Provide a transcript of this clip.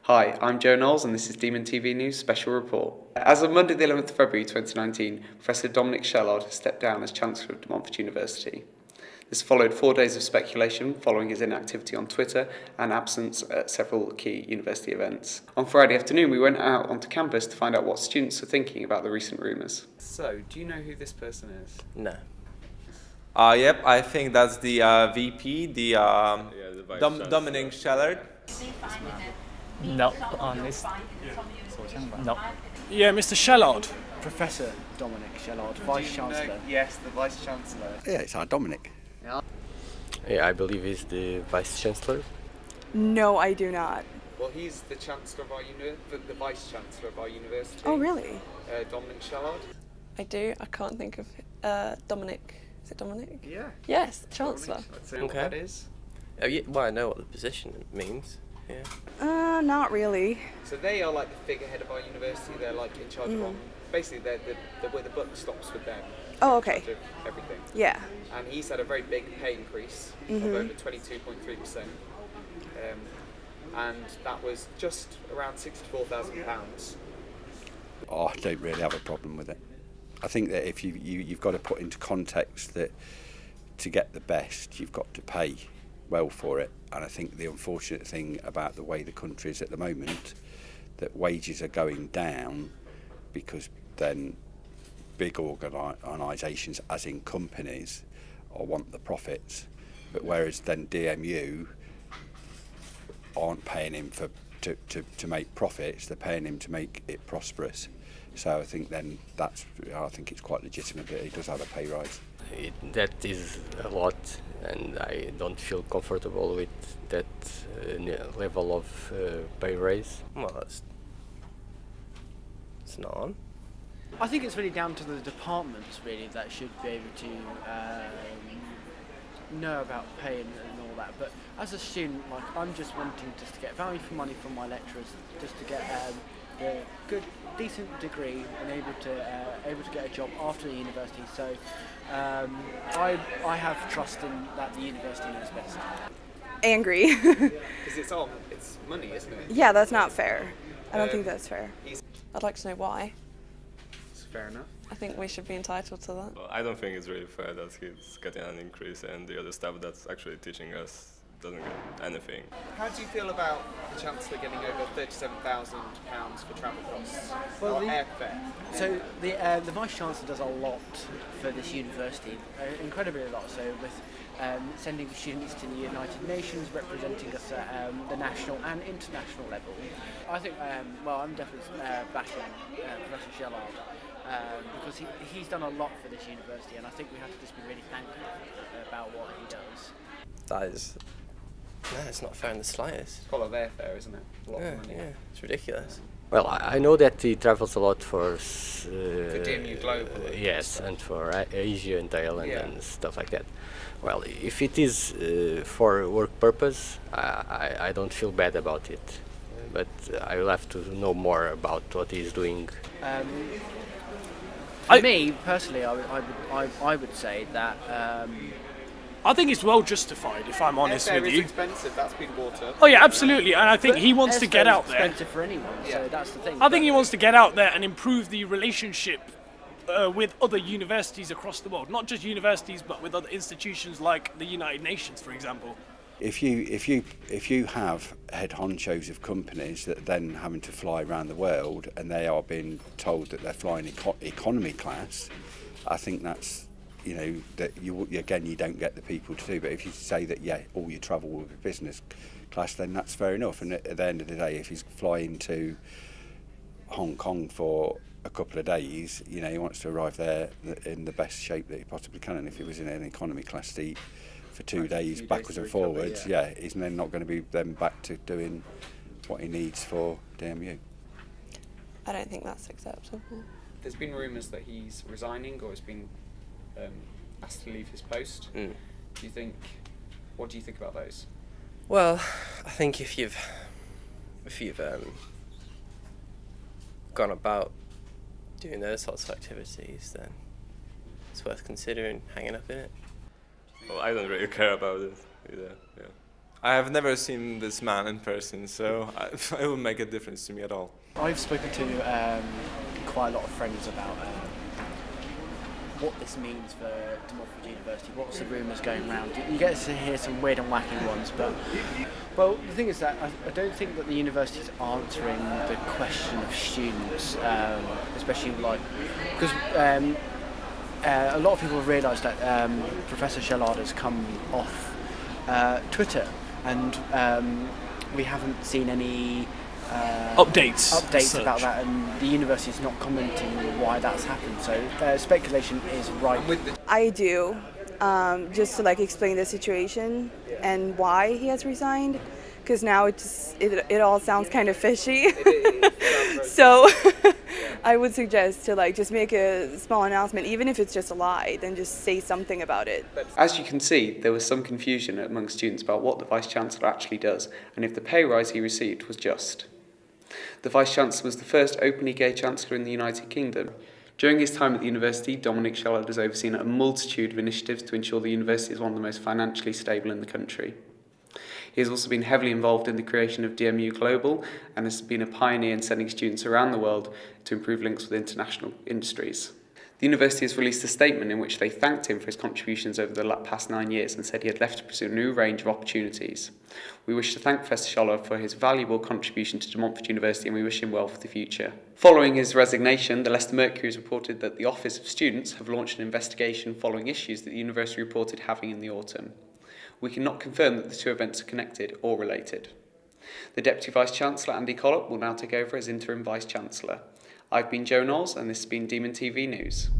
Hi, I'm Joe Knowles and this is Demon TV News Special Report. As of Monday the 11th of February 2019, Professor Dominic Shellard has stepped down as Chancellor of Montfort University. This followed 4 days of speculation following his inactivity on Twitter and absence at several key university events. On Friday afternoon, we went out onto campus to find out what students are thinking about the recent rumours. So, do you know who this person is? No. Yep, I think that's the VP, the Dominic Shellard. No, honest. No. Yeah, Mr. Shellard. Professor Dominic Shellard, Vice-Chancellor. Yes, the Vice-Chancellor. Yeah, it's our Dominic. Yeah, I believe he's the Vice-Chancellor. No, I do not. Well, he's the Chancellor of our the Vice-Chancellor of our university. Oh, really? Dominic Shellard. I do. I can't think of Dominic. Is it Dominic? Yeah. Yes, Chancellor. I'd say what that is. Oh, yeah, well, I know what the position means. Yeah. Not really. So they are like the figurehead of our university. They're like in charge of basically they're where the buck stops with them. Oh, okay. In charge of everything. Yeah. And he's had a very big pay increase of over 22.3%. And that was just around £64,000. Oh, I don't really have a problem with it. I think that if you've got to put into context that to get the best, you've got to pay well for it. And I think the unfortunate thing about the way the country is at the moment, that wages are going down because then big organisations, as in companies, want the profits. But whereas then DMU aren't paying him to make profits, they're paying him to make it prosperous. So I think then I think it's quite legitimate that he does have a pay rise. That is a lot, and I don't feel comfortable with that level of pay raise. Well, it's not on. I think it's really down to the departments really that should be able to know about pay and all that. But as a student, like I'm just wanting just to get value for money from my lecturers, just to get a good, decent degree and able to get a job after the university. So I have trust in that the university knows best. Angry. Because it's money, isn't it? Yeah, that's not fair. I don't think that's fair. I'd like to know why. It's fair enough. I think we should be entitled to that. Well, I don't think it's really fair that he's getting an increase and the other staff that's actually teaching us doesn't get anything. How do you feel about the Chancellor getting over £37,000 for travel costs Well, or airfare? So the Vice-Chancellor does a lot for this university, incredibly a lot. So with sending students to the United Nations, representing us at the national and international level. I think, I'm definitely backing Professor Shellard because he's done a lot for this university, and I think we have to just be really thankful about what he does. That is... No, it's not fair in the slightest. It's quite a lot of airfare, isn't it? A lot of money. Yeah, it's ridiculous. Well, I know that he travels a lot for DMU Global. yes, and for Asia and Thailand and stuff like that. Well, if it is for work purpose, I don't feel bad about it. But I will have to know more about what he's doing. For me personally, I would say that. I think it's well justified, if I'm honest with you. It's expensive, that's been brought up. Oh yeah, absolutely, and I think he wants to get out there. It's expensive for anyone, so that's the thing. I think he wants to get out there and improve the relationship with other universities across the world. Not just universities, but with other institutions like the United Nations, for example. If you have head honchos of companies that then having to fly around the world and they are being told that they're flying economy class, I think that's, that you don't get the people to do. But if you say that all your travel will be business class, then that's fair enough. And at the end of the day, if he's flying to Hong Kong for a couple of days, he wants to arrive there in the best shape that he possibly can. And if he was in an economy class seat for 2 days backwards and forwards, he's then not going to be then back to doing what he needs for DMU. I don't think that's acceptable. There's been rumours that he's resigning or has been asked to leave his post. What do you think about those? Well, I think if you've gone about doing those sorts of activities, then it's worth considering hanging up in it. Well, I don't really care about it either. Yeah. I have never seen this man in person, so it won't make a difference to me at all. I've spoken to quite a lot of friends about what this means for Montfort University, what's the rumours going around. You get to hear some weird and wacky ones, but well, the thing is that I don't think that the university is answering the question of students, especially because a lot of people have realised that Professor Shellard has come off Twitter, and we haven't seen any updates about that, and the university is not commenting why that's happened. So speculation is rife. I do, just to explain the situation and why he has resigned, because now it all sounds kind of fishy. So I would suggest to just make a small announcement, even if it's just a lie, then just say something about it. As you can see, there was some confusion among students about what the Vice-Chancellor actually does and if the pay rise he received was just. The Vice-Chancellor was the first openly gay Chancellor in the United Kingdom. During his time at the university, Dominic Shellard has overseen a multitude of initiatives to ensure the university is one of the most financially stable in the country. He has also been heavily involved in the creation of DMU Global and has been a pioneer in sending students around the world to improve links with international industries. The university has released a statement in which they thanked him for his contributions over the past 9 years and said he had left to pursue a new range of opportunities. We wish to thank Professor Shellard for his valuable contribution to Montfort University, and we wish him well for the future. Following his resignation, the Leicester Mercury has reported that the Office of Students have launched an investigation following issues that the university reported having in the autumn. We cannot confirm that the two events are connected or related. The Deputy Vice-Chancellor, Andy Collop, will now take over as Interim Vice-Chancellor. I've been Joe Knowles, and this has been DMU TV News.